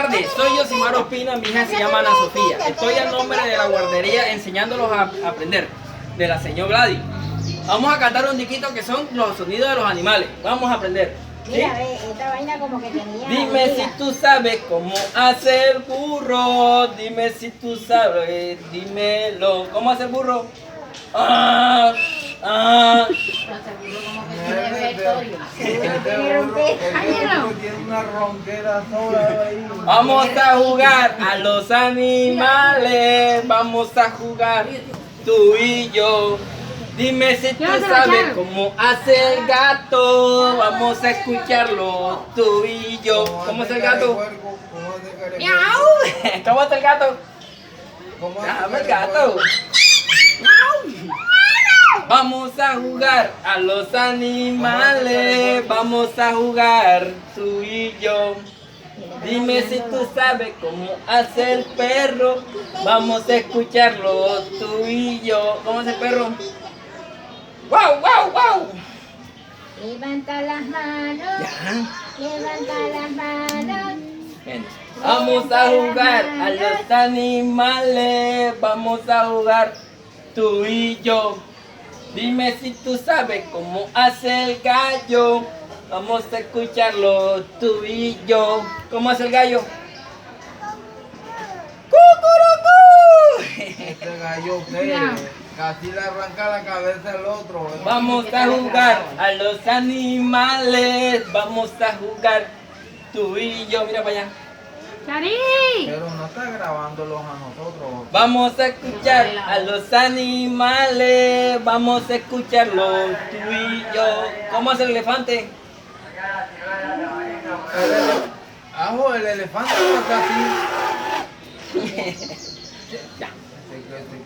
tardes, soy Yosimar Ospina, mi hija se llama Ana Sofía. Estoy al nombre de la guardería enseñándolos a aprender, de la señora Gladys. Vamos a cantar un diquito que son los sonidos de los animales. Vamos a aprender. ¿Sí? Mira, ve, esta vaina como que tenía... Dime mira. si tú sabes cómo hace el burro. Dime si tú sabes, dímelo. ¿Cómo hace el burro? Ah, ah. Tiene una ronquera sola ahí. Vamos a jugar a los animales. Vamos a jugar tú y yo. Dime si tú sabes cómo hace el gato. Vamos a escucharlo tú y yo. ¿Cómo es el gato? ¡Miau! ¿Cómo es el gato? Dame el gato. Vamos a jugar a los animales. Vamos a jugar tú y yo. Dime si tú sabes cómo hace el perro. Vamos a escucharlo tú y yo. ¿Cómo hace el perro? ¡Wow, wow, wow! Levanta las manos, levanta las manos. Bien. Vamos a jugar a los animales. Vamos a jugar tú y yo. Dime si tú sabes cómo hace el gallo. Vamos a escucharlo tú y yo. ¿Cómo hace el gallo? ¡Cucurucú! Este gallo casi le arranca la cabeza al otro. Vamos a jugar a los animales. Vamos a jugar tú y yo. Mira para allá. ¡Chari! Pero no está grabándolos a nosotros. Vamos a escuchar a los animales. Vamos a escucharlo tú y yo. ¿Cómo hace el elefante? Ajo, el elefante no está así. Ya.